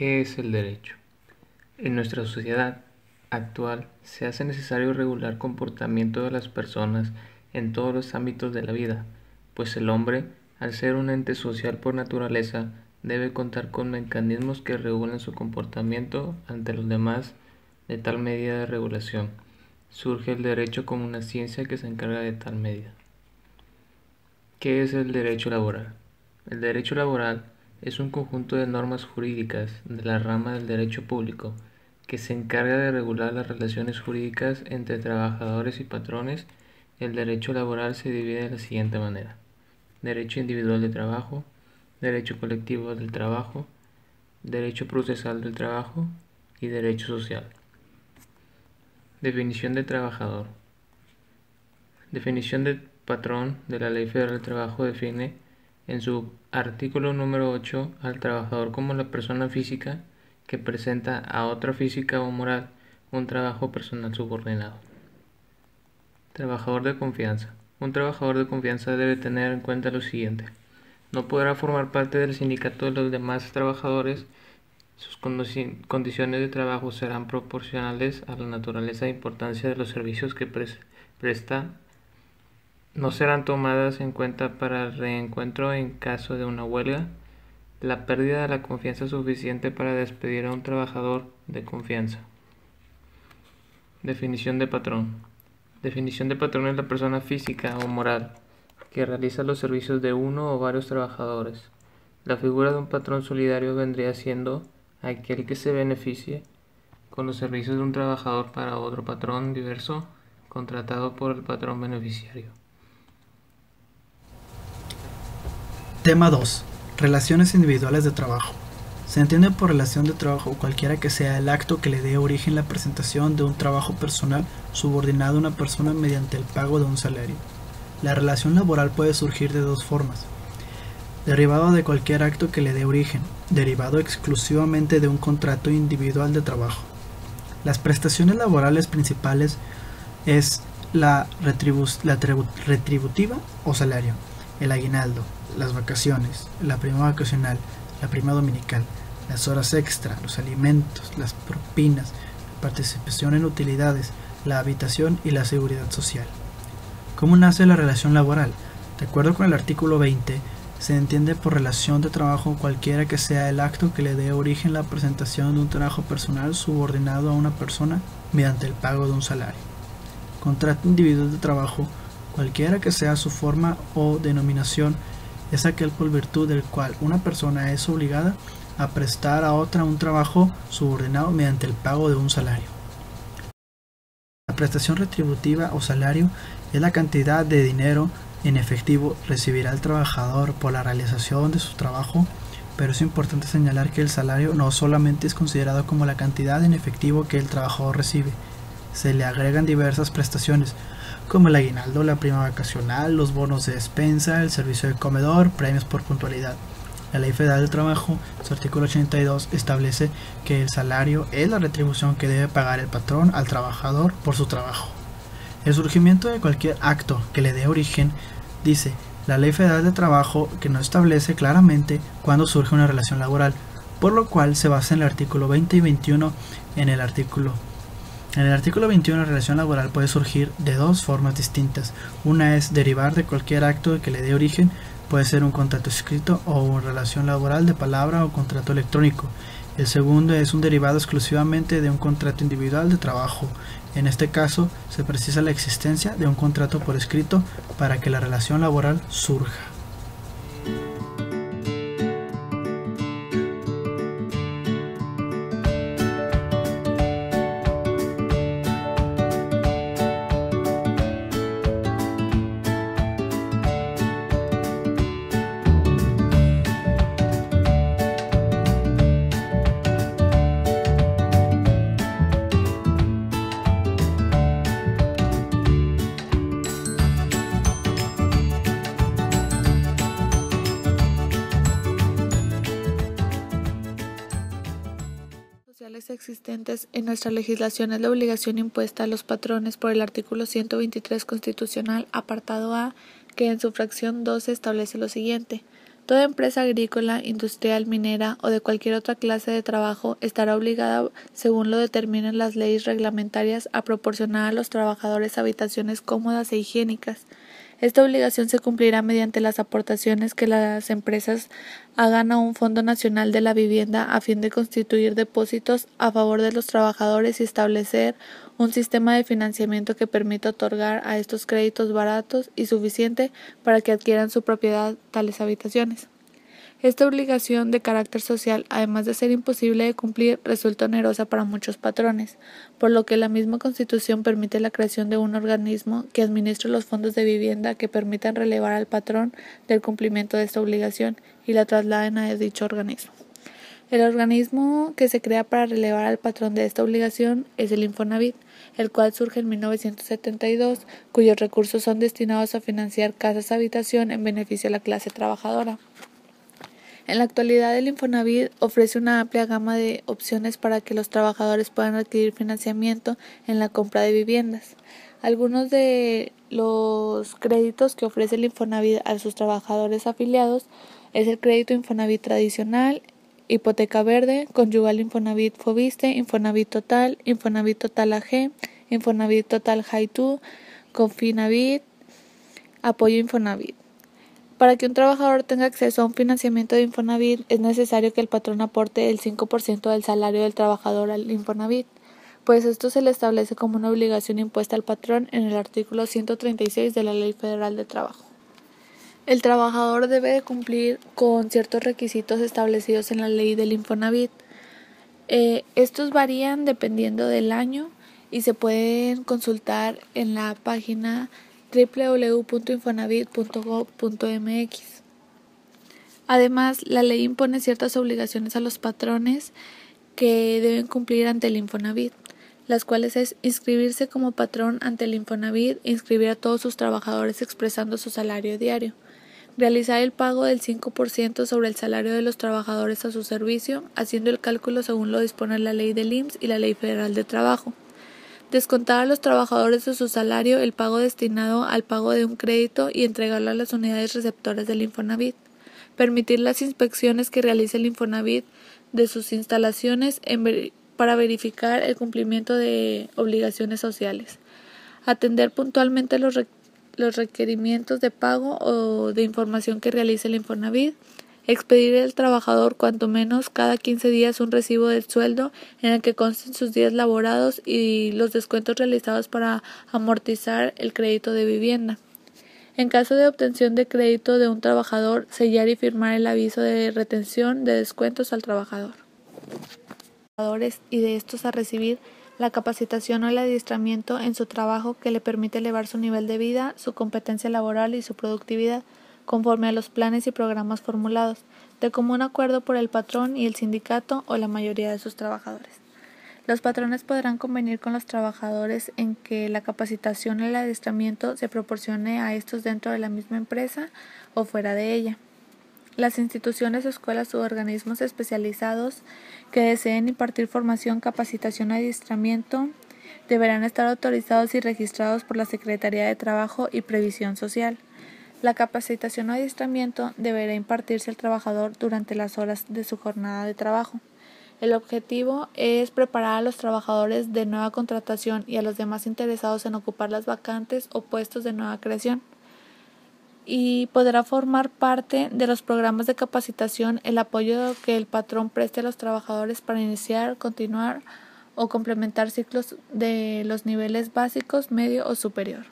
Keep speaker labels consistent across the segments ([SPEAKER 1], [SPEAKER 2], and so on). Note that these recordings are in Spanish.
[SPEAKER 1] ¿Qué es el derecho? En nuestra sociedad actual se hace necesario regular el comportamiento de las personas en todos los ámbitos de la vida, pues el hombre, al ser un ente social por naturaleza, debe contar con mecanismos que regulen su comportamiento ante los demás. De tal medida de regulación surge el derecho como una ciencia que se encarga de tal medida. ¿Qué es el derecho laboral? El derecho laboral es un conjunto de normas jurídicas de la rama del derecho público que se encarga de regular las relaciones jurídicas entre trabajadores y patrones. El derecho laboral se divide de la siguiente manera: derecho individual de trabajo, derecho colectivo del trabajo, derecho procesal del trabajo y derecho social. Definición de trabajador. Definición de patrón de la Ley Federal del Trabajo define en su artículo número 8 al trabajador como la persona física que presenta a otra física o moral un trabajo personal subordinado. Trabajador de confianza. Un trabajador de confianza debe tener en cuenta lo siguiente: no podrá formar parte del sindicato de los demás trabajadores. Sus condiciones de trabajo serán proporcionales a la naturaleza e importancia de los servicios que presta. No serán tomadas en cuenta para el reencuentro en caso de una huelga. La pérdida de la confianza suficiente para despedir a un trabajador de confianza. Definición de patrón. Definición de patrón es la persona física o moral que realiza los servicios de uno o varios trabajadores. La figura de un patrón solidario vendría siendo aquel que se beneficie con los servicios de un trabajador para otro patrón diverso contratado por el patrón beneficiario.
[SPEAKER 2] Tema 2. Relaciones individuales de trabajo. Se entiende por relación de trabajo cualquiera que sea el acto que le dé origen a la presentación de un trabajo personal subordinado a una persona mediante el pago de un salario. La relación laboral puede surgir de dos formas: derivado de cualquier acto que le dé origen, derivado exclusivamente de un contrato individual de trabajo. Las prestaciones laborales principales es la retributiva o salario, el aguinaldo, las vacaciones, la prima vacacional, la prima dominical, las horas extra, los alimentos, las propinas, la participación en utilidades, la habitación y la seguridad social. ¿Cómo nace la relación laboral? De acuerdo con el artículo 20, se entiende por relación de trabajo cualquiera que sea el acto que le dé origen a la presentación de un trabajo personal subordinado a una persona mediante el pago de un salario. Contrato individual de trabajo, cualquiera que sea su forma o denominación, es aquel por virtud del cual una persona es obligada a prestar a otra un trabajo subordinado mediante el pago de un salario. La prestación retributiva o salario es la cantidad de dinero en efectivo recibirá el trabajador por la realización de su trabajo, pero es importante señalar que el salario no solamente es considerado como la cantidad en efectivo que el trabajador recibe. Se le agregan diversas prestaciones, como el aguinaldo, la prima vacacional, los bonos de despensa, el servicio de comedor, premios por puntualidad. La Ley Federal del Trabajo, su artículo 82, establece que el salario es la retribución que debe pagar el patrón al trabajador por su trabajo. El surgimiento de cualquier acto que le dé origen, dice la Ley Federal del Trabajo, que no establece claramente cuándo surge una relación laboral, por lo cual se basa en el artículo 20 y 21 en el artículo 21, la relación laboral puede surgir de dos formas distintas. Una es derivar de cualquier acto que le dé origen, puede ser un contrato escrito o una relación laboral de palabra o contrato electrónico. El segundo es un derivado exclusivamente de un contrato individual de trabajo. En este caso, se precisa la existencia de un contrato por escrito para que la relación laboral surja.
[SPEAKER 3] Existentes en nuestra legislación es la obligación impuesta a los patrones por el artículo 123 constitucional, apartado A, que en su fracción 12 establece lo siguiente: Toda empresa agrícola, industrial, minera o de cualquier otra clase de trabajo estará obligada, según lo determinen las leyes reglamentarias, a proporcionar a los trabajadores habitaciones cómodas e higiénicas. Esta obligación se cumplirá mediante las aportaciones que las empresas hagan a un Fondo Nacional de la Vivienda a fin de constituir depósitos a favor de los trabajadores y establecer un sistema de financiamiento que permita otorgar a estos créditos baratos y suficiente para que adquieran su propiedad tales habitaciones. Esta obligación de carácter social, además de ser imposible de cumplir, resulta onerosa para muchos patrones, por lo que la misma Constitución permite la creación de un organismo que administre los fondos de vivienda que permitan relevar al patrón del cumplimiento de esta obligación y la trasladen a dicho organismo. El organismo que se crea para relevar al patrón de esta obligación es el Infonavit, el cual surge en 1972, cuyos recursos son destinados a financiar casas habitación en beneficio de la clase trabajadora. En la actualidad, el Infonavit ofrece una amplia gama de opciones para que los trabajadores puedan adquirir financiamiento en la compra de viviendas. Algunos de los créditos que ofrece el Infonavit a sus trabajadores afiliados es el crédito Infonavit tradicional, hipoteca verde, conyugal Infonavit Foviste, Infonavit Total AG, Infonavit Total High-2, Confinavit, apoyo Infonavit. Para que un trabajador tenga acceso a un financiamiento de Infonavit, es necesario que el patrón aporte el 5% del salario del trabajador al Infonavit, pues esto se le establece como una obligación impuesta al patrón en el artículo 136 de la Ley Federal de Trabajo. El trabajador debe de cumplir con ciertos requisitos establecidos en la ley del Infonavit. Estos varían dependiendo del año y se pueden consultar en la página www.infonavit.gov.mx. Además, la ley impone ciertas obligaciones a los patrones que deben cumplir ante el Infonavit, las cuales es inscribirse como patrón ante el Infonavit e inscribir a todos sus trabajadores expresando su salario diario, realizar el pago del 5% sobre el salario de los trabajadores a su servicio, haciendo el cálculo según lo dispone la ley del IMSS y la Ley Federal de Trabajo, descontar a los trabajadores de su salario el pago destinado al pago de un crédito y entregarlo a las unidades receptoras del Infonavit, permitir las inspecciones que realice el Infonavit de sus instalaciones para verificar el cumplimiento de obligaciones sociales, atender puntualmente los requerimientos de pago o de información que realice el Infonavit, expedir al trabajador cuanto menos cada 15 días un recibo del sueldo en el que consten sus días laborados y los descuentos realizados para amortizar el crédito de vivienda. En caso de obtención de crédito de un trabajador, sellar y firmar el aviso de retención de descuentos al trabajador. Y de estos a recibir la capacitación o el adiestramiento en su trabajo que le permite elevar su nivel de vida, su competencia laboral y su productividad, conforme a los planes y programas formulados, de común acuerdo por el patrón y el sindicato o la mayoría de sus trabajadores. Los patrones podrán convenir con los trabajadores en que la capacitación y el adiestramiento se proporcione a estos dentro de la misma empresa o fuera de ella. Las instituciones, escuelas u organismos especializados que deseen impartir formación, capacitación o adiestramiento deberán estar autorizados y registrados por la Secretaría de Trabajo y Previsión Social. La capacitación o adiestramiento deberá impartirse al trabajador durante las horas de su jornada de trabajo. El objetivo es preparar a los trabajadores de nueva contratación y a los demás interesados en ocupar las vacantes o puestos de nueva creación. Y podrá formar parte de los programas de capacitación el apoyo que el patrón preste a los trabajadores para iniciar, continuar o complementar ciclos de los niveles básicos, medio o superior.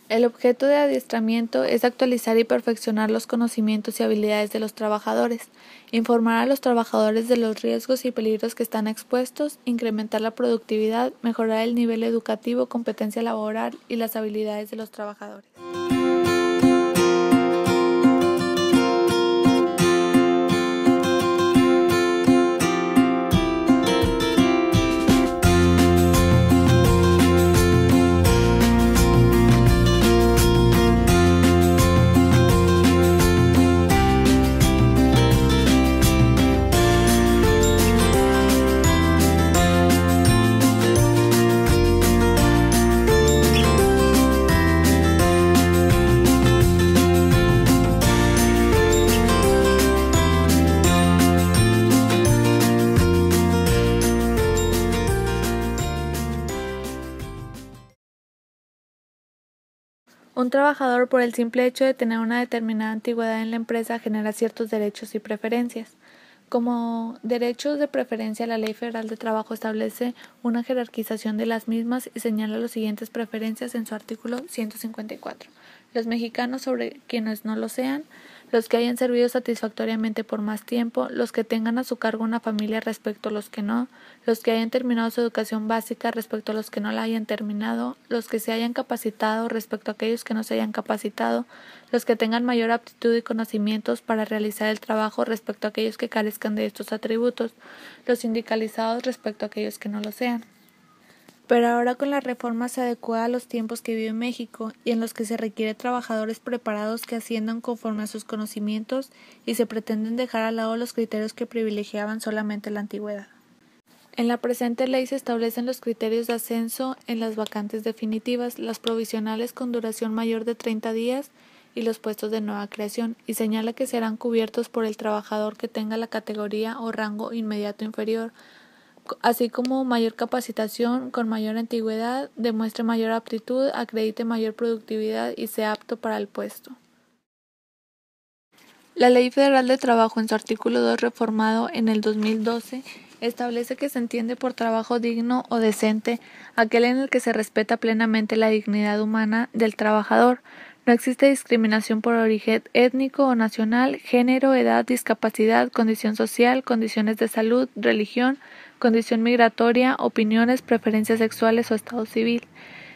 [SPEAKER 3] El objeto de adiestramiento es actualizar y perfeccionar los conocimientos y habilidades de los trabajadores, informar a los trabajadores de los riesgos y peligros que están expuestos, incrementar la productividad, mejorar el nivel educativo, competencia laboral y las habilidades de los trabajadores. Un trabajador, por el simple hecho de tener una determinada antigüedad en la empresa, genera ciertos derechos y preferencias. Como derechos de preferencia, la Ley Federal de Trabajo establece una jerarquización de las mismas y señala las siguientes preferencias en su artículo 154. Los mexicanos sobre quienes no lo sean, los que hayan servido satisfactoriamente por más tiempo, los que tengan a su cargo una familia respecto a los que no, los que hayan terminado su educación básica respecto a los que no la hayan terminado, los que se hayan capacitado respecto a aquellos que no se hayan capacitado, los que tengan mayor aptitud y conocimientos para realizar el trabajo respecto a aquellos que carezcan de estos atributos, los sindicalizados respecto a aquellos que no lo sean. Pero ahora con la reforma se adecua a los tiempos que vive México y en los que se requiere trabajadores preparados que asciendan conforme a sus conocimientos y se pretenden dejar al lado los criterios que privilegiaban solamente la antigüedad. En la presente ley se establecen los criterios de ascenso en las vacantes definitivas, las provisionales con duración mayor de 30 días y los puestos de nueva creación, y señala que serán cubiertos por el trabajador que tenga la categoría o rango inmediato inferior, así como mayor capacitación, con mayor antigüedad, demuestre mayor aptitud, acredite mayor productividad y sea apto para el puesto. La Ley Federal de Trabajo, en su artículo 2 reformado en el 2012, establece que se entiende por trabajo digno o decente aquel en el que se respeta plenamente la dignidad humana del trabajador. No existe discriminación por origen étnico o nacional, género, edad, discapacidad, condición social, condiciones de salud, religión, condición migratoria, opiniones, preferencias sexuales o estado civil.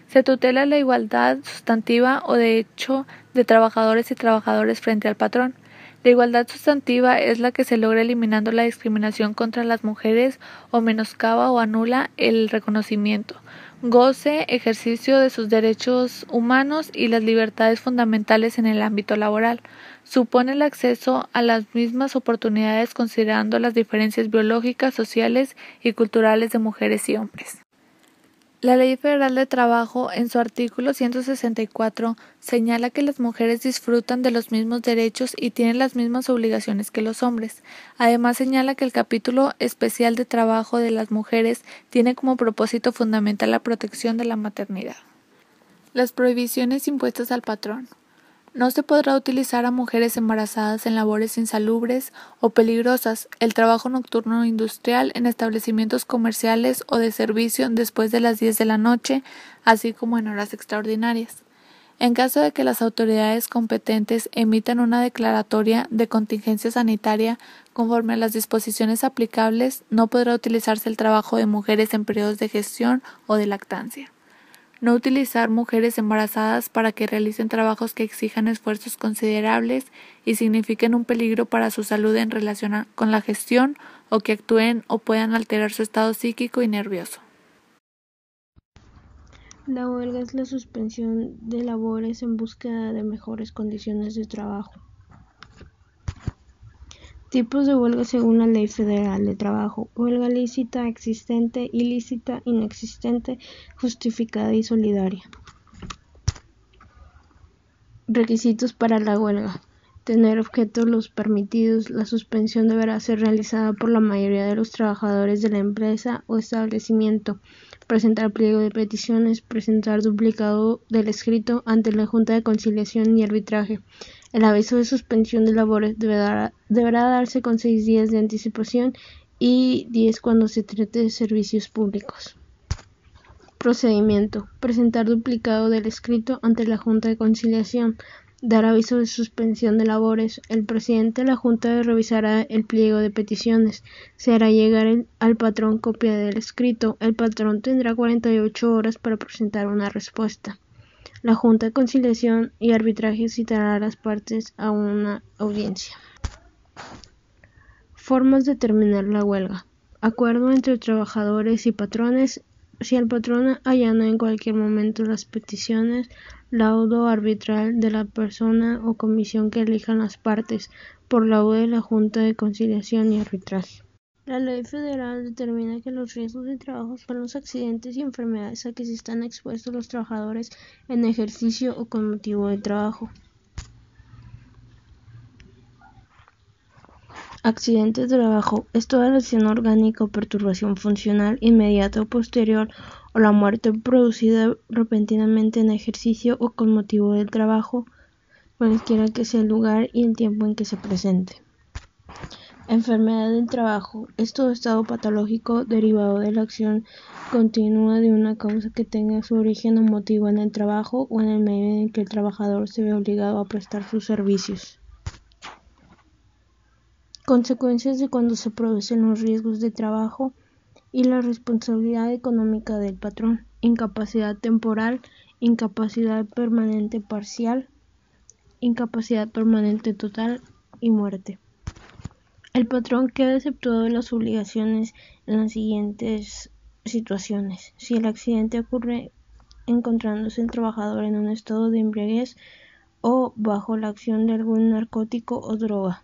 [SPEAKER 3] Se tutela la igualdad sustantiva o de hecho de trabajadores y trabajadores frente al patrón. La igualdad sustantiva es la que se logra eliminando la discriminación contra las mujeres o menoscaba o anula el reconocimiento, goce, ejercicio de sus derechos humanos y las libertades fundamentales en el ámbito laboral. Supone el acceso a las mismas oportunidades considerando las diferencias biológicas, sociales y culturales de mujeres y hombres. La Ley Federal de Trabajo, en su artículo 164, señala que las mujeres disfrutan de los mismos derechos y tienen las mismas obligaciones que los hombres. Además, señala que el capítulo especial de trabajo de las mujeres tiene como propósito fundamental la protección de la maternidad. Las prohibiciones impuestas al patrón. No se podrá utilizar a mujeres embarazadas en labores insalubres o peligrosas, el trabajo nocturno industrial en establecimientos comerciales o de servicio después de las 10 de la noche, así como en horas extraordinarias. En caso de que las autoridades competentes emitan una declaratoria de contingencia sanitaria conforme a las disposiciones aplicables, no podrá utilizarse el trabajo de mujeres en periodos de gestión o de lactancia. No utilizar mujeres embarazadas para que realicen trabajos que exijan esfuerzos considerables y signifiquen un peligro para su salud en relación con la gestión o que actúen o puedan alterar su estado psíquico y nervioso.
[SPEAKER 4] La huelga es la suspensión de labores en búsqueda de mejores condiciones de trabajo. Tipos de huelga según la Ley Federal de Trabajo: huelga lícita, existente, ilícita, inexistente, justificada y solidaria. Requisitos para la huelga: tener objeto los permitidos. La suspensión deberá ser realizada por la mayoría de los trabajadores de la empresa o establecimiento. Presentar pliego de peticiones. Presentar duplicado del escrito ante la Junta de Conciliación y Arbitraje. El aviso de suspensión de labores deberá darse con 6 días de anticipación y 10 cuando se trate de servicios públicos. Procedimiento: presentar duplicado del escrito ante la Junta de Conciliación. Dar aviso de suspensión de labores. El presidente de la Junta revisará el pliego de peticiones. Se hará llegar al patrón copia del escrito. El patrón tendrá 48 horas para presentar una respuesta. La Junta de Conciliación y Arbitraje citará a las partes a una audiencia. Formas de terminar la huelga. Acuerdo entre trabajadores y patrones. Si el patrón allana en cualquier momento las peticiones, laudo arbitral de la persona o comisión que elijan las partes, por laudo de la Junta de Conciliación y Arbitraje. La Ley Federal determina que los riesgos de trabajo son los accidentes y enfermedades a que se están expuestos los trabajadores en ejercicio o con motivo de trabajo. Accidente de trabajo es toda lesión orgánica o perturbación funcional inmediata o posterior o la muerte producida repentinamente en ejercicio o con motivo del trabajo, cualquiera que sea el lugar y el tiempo en que se presente. Enfermedad del trabajo es todo estado patológico derivado de la acción continua de una causa que tenga su origen o motivo en el trabajo o en el medio en el que el trabajador se ve obligado a prestar sus servicios. Consecuencias de cuando se producen los riesgos de trabajo y la responsabilidad económica del patrón: incapacidad temporal, incapacidad permanente parcial, incapacidad permanente total y muerte. El patrón queda exceptuado de las obligaciones en las siguientes situaciones: si el accidente ocurre encontrándose el trabajador en un estado de embriaguez o bajo la acción de algún narcótico o droga;